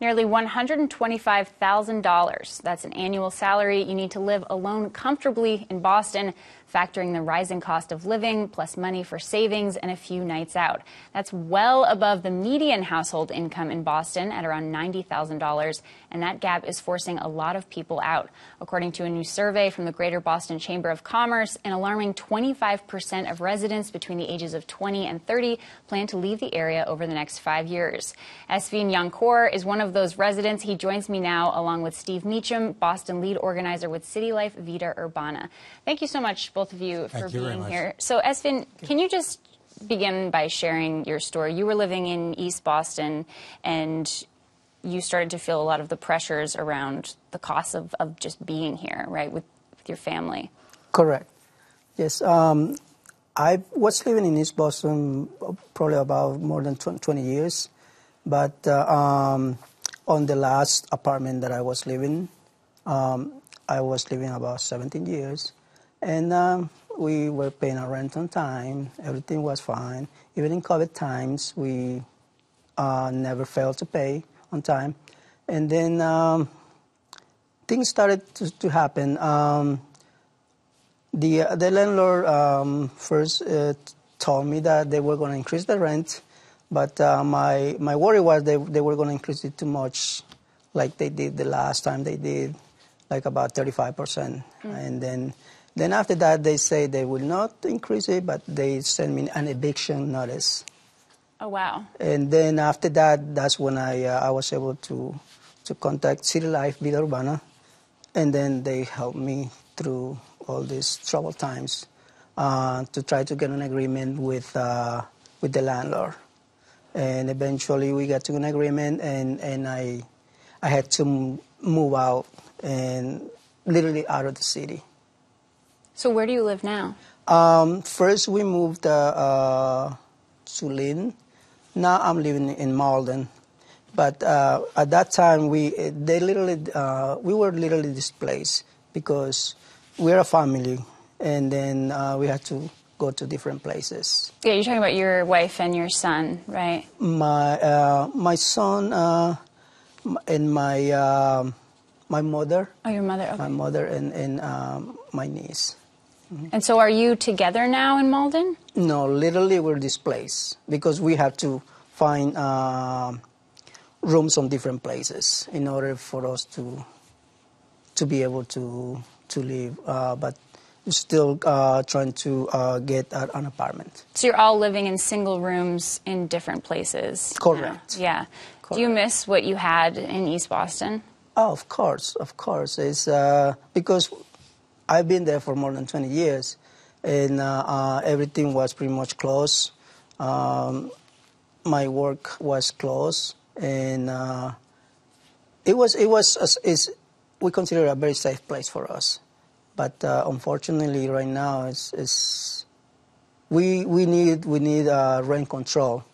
Nearly $125,000. That's an annual salary you need to live alone comfortably in Boston, factoring the rising cost of living, plus money for savings and a few nights out. That's well above the median household income in Boston at around $90,000, and that gap is forcing a lot of people out. According to a new survey from the Greater Boston Chamber of Commerce, an alarming 25% of residents between the ages of 20 and 30 plan to leave the area over the next 5 years. Esvin Yancour is one of those residents. He joins me now along with Steve Meacham, Boston lead organizer with City Life Vida Urbana. Thank you so much, both of you, for being here. So, Esvin, can you just begin by sharing your story? You were living in East Boston, and you started to feel a lot of the pressures around the cost of just being here, right, with your family. Correct. Yes. I was living in East Boston probably about more than 20 years, but on the last apartment that I was living about 17 years. And we were paying our rent on time. Everything was fine. Even in COVID times, we never failed to pay on time. And then things started to happen. The landlord first told me that they were going to increase the rent, but my worry was they were going to increase it too much, like they did the last time they did, like about 35%. And then after that, they say they will not increase it, but they send me an eviction notice. Oh, wow. And then after that, that's when I was able to contact City Life Vida Urbana, and then they helped me through all these troubled times to try to get an agreement with the landlord. And eventually we got to an agreement, and I had to move out, and literally out of the city. So where do you live now? First we moved to Lynn. Now I'm living in Malden. But at that time we were literally displaced because we're a family, and then we had to go to different places. Yeah, you're talking about your wife and your son, right? My son and my mother. Oh, your mother. Okay. My mother and my niece. Mm-hmm. And so are you together now in Malden? No, literally we're displaced because we have to find rooms on different places in order for us to be able to live. But we're still trying to get an apartment. So you're all living in single rooms in different places? Correct. Yeah. Correct. Do you miss what you had in East Boston? Oh, of course. It's because I've been there for more than 20 years, and everything was pretty much closed. My work was closed, and we consider it a very safe place for us. But unfortunately, right now, we need rent control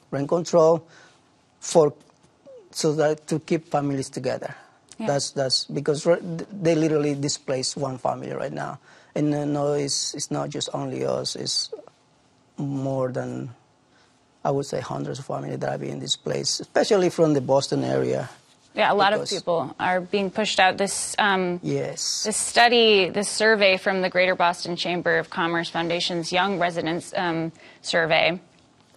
so that to keep families together. Yeah. That's because they literally displaced one family right now, and no, it's not just only us. It's more than, I would say, hundreds of families that are being displaced, especially from the Boston area. Yeah, a lot of people are being pushed out. This this survey from the Greater Boston Chamber of Commerce Foundation's Young Residents Survey,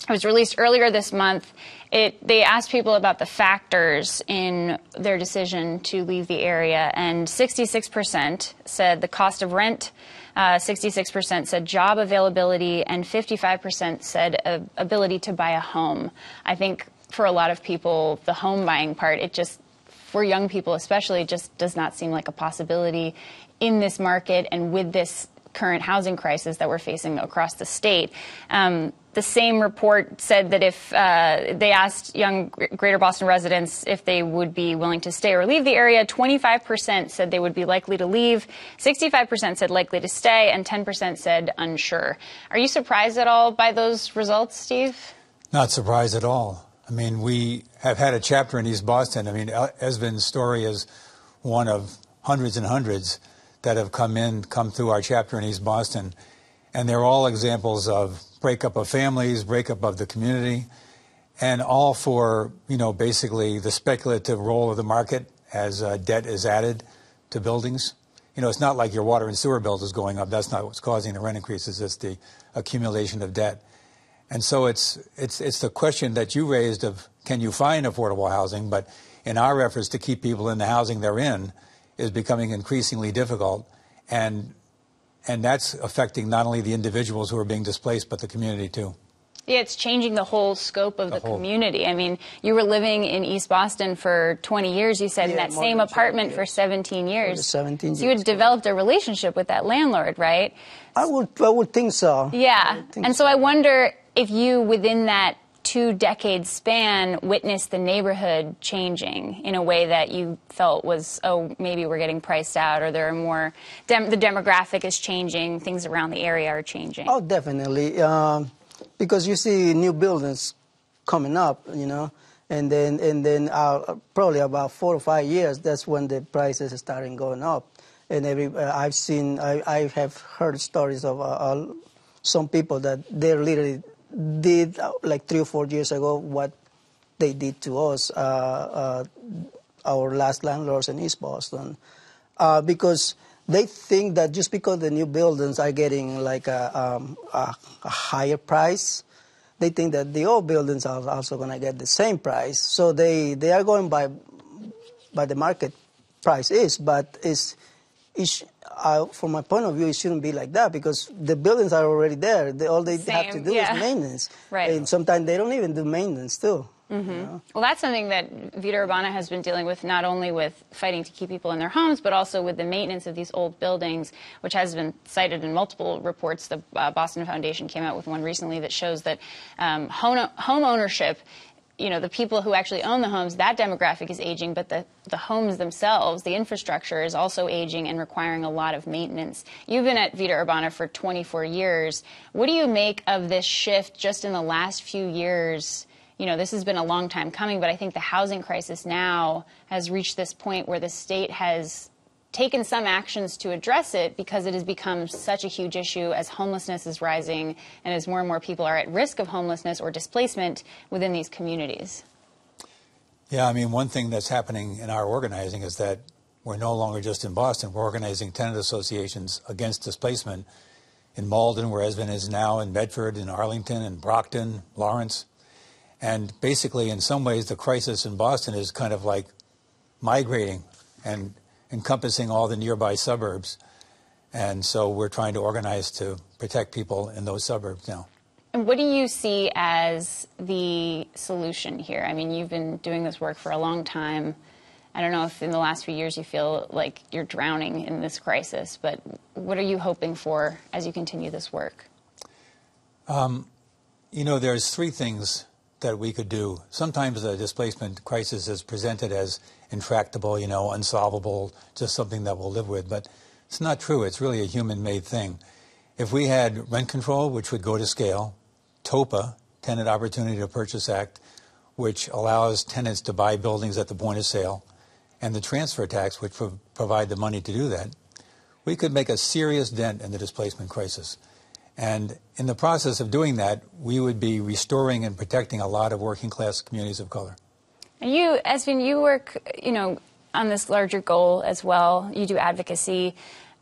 it was released earlier this month. They asked people about the factors in their decision to leave the area, and 66% said the cost of rent, 66% said job availability, and 55% said ability to buy a home. I think for a lot of people, the home buying part, for young people especially, just does not seem like a possibility in this market and with this current housing crisis that we're facing across the state. The same report said that if they asked young Greater Boston residents if they would be willing to stay or leave the area, 25% said they would be likely to leave, 65% said likely to stay, and 10% said unsure. Are you surprised at all by those results, Steve? Not surprised at all. I mean, we have had a chapter in East Boston. I mean, Esvin's story is one of hundreds and hundreds that have come through our chapter in East Boston. And they're all examples of breakup of families, breakup of the community. and all for, basically the speculative role of the market as debt is added to buildings. It's not like your water and sewer bill is going up. That's not what's causing the rent increases. It's the accumulation of debt. And so it's the question that you raised of, can you find affordable housing? But in our efforts to keep people in the housing they're in is becoming increasingly difficult. And that's affecting not only the individuals who are being displaced, but the community too. Yeah, it's changing the whole scope of the community. I mean, you were living in East Boston for 20 years, you said, in that same apartment for 17 years. 17 years. So you had developed a relationship with that landlord, right? I would think so. Yeah. And so I wonder if you, within that 2-decade span, witnessed the neighborhood changing in a way that you felt was, oh, maybe we're getting priced out, or there are more, the demographic is changing, things around the area are changing. Oh, definitely. Because you see new buildings coming up, and then probably about 4 or 5 years, that's when the prices are starting going up. And I have heard stories of some people that they literally did like 3 or 4 years ago what they did to us, our last landlords in East Boston, because they think that just because the new buildings are getting like a higher price, they think that the old buildings are also going to get the same price. So they are going by the market price is, but from my point of view, it shouldn't be like that, because the buildings are already there. All they have to do is maintenance. Right. And sometimes they don't even do maintenance too. Mm-hmm. Well, that's something that Vida Urbana has been dealing with, not only with fighting to keep people in their homes, but also with the maintenance of these old buildings, which has been cited in multiple reports. The Boston Foundation came out with one recently that shows that home ownership, the people who actually own the homes, that demographic is aging, but the homes themselves, the infrastructure is also aging and requiring a lot of maintenance. You've been at Vida Urbana for 24 years. What do you make of this shift just in the last few years? This has been a long time coming, but I think the housing crisis now has reached this point where the state has taken some actions to address it, because it has become such a huge issue as homelessness is rising and as more and more people are at risk of homelessness or displacement within these communities. Yeah, I mean, one thing that's happening in our organizing is that we're no longer just in Boston. We're organizing tenant associations against displacement in Malden, where Esvin is now, in Bedford, in Arlington, in Brockton, Lawrence. And basically, in some ways, the crisis in Boston is kind of like migrating and encompassing all the nearby suburbs. And so we're trying to organize to protect people in those suburbs now. And what do you see as the solution here? I mean, you've been doing this work for a long time. I don't know if in the last few years you feel like you're drowning in this crisis, but what are you hoping for as you continue this work? There's 3 things that we could do. Sometimes the displacement crisis is presented as intractable, unsolvable, just something that we'll live with. But it's not true. It's really a human-made thing. If we had rent control, which would go to scale, TOPA, Tenant Opportunity to Purchase Act, which allows tenants to buy buildings at the point of sale, and the transfer tax, which would provide the money to do that, we could make a serious dent in the displacement crisis. And in the process of doing that, we would be restoring and protecting a lot of working-class communities of color. And you, Esvin, you work, on this larger goal as well. You do advocacy.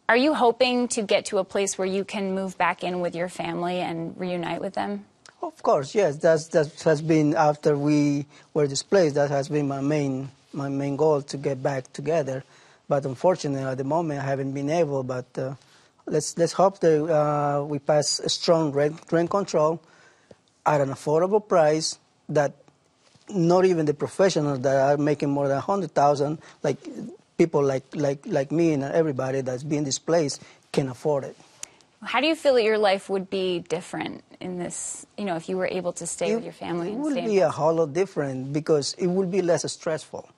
Are you hoping to get to a place where you can move back in with your family and reunite with them? Of course, yes. That has been, after we were displaced, that has been my main goal, to get back together. But unfortunately, at the moment, I haven't been able. But let's hope that we pass a strong rent control at an affordable price, that not even the professionals that are making more than $100,000, like people like me and everybody that's being displaced, can afford it. How do you feel that your life would be different in this, if you were able to stay with your family? It would be a whole lot different, because it would be less stressful.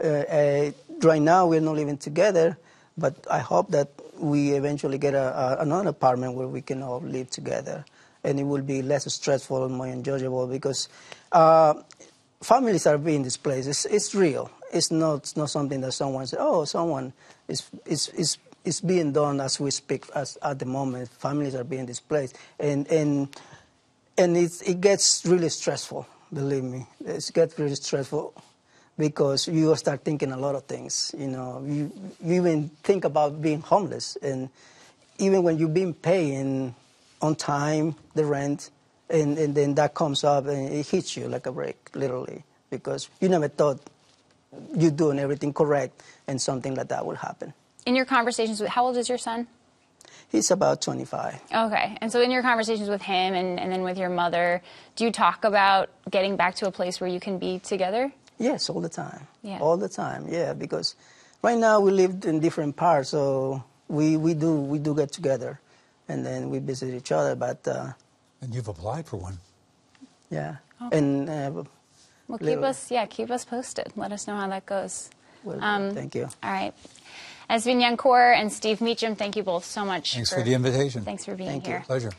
Right now, we're not living together, but I hope that we eventually get another apartment where we can all live together, and it will be less stressful and more enjoyable, because families are being displaced. It's real. It's not something that someone says, oh, someone is being done as we speak at the moment. Families are being displaced, and it gets really stressful. believe me. It's get very stressful because you start thinking a lot of things. You even think about being homeless, and even when you've been paying on time the rent, and then that comes up and it hits you like a brick, literally, because you never thought you're doing everything correct and something like that will happen. In your conversations with, how old is your son? He's about 25. Okay. And so in your conversations with him and then with your mother, do you talk about getting back to a place where you can be together? Yes, all the time. Yeah. All the time, yeah, because right now we live in different parts, so we do get together, and then we visit each other, but... and you've applied for one. Yeah. Okay. And... well, keep us posted. Let us know how that goes. Well, thank you. All right. Esvin Yancour and Steve Meacham, thank you both so much. Thanks for the invitation. Thanks for being Thank you. here. Pleasure.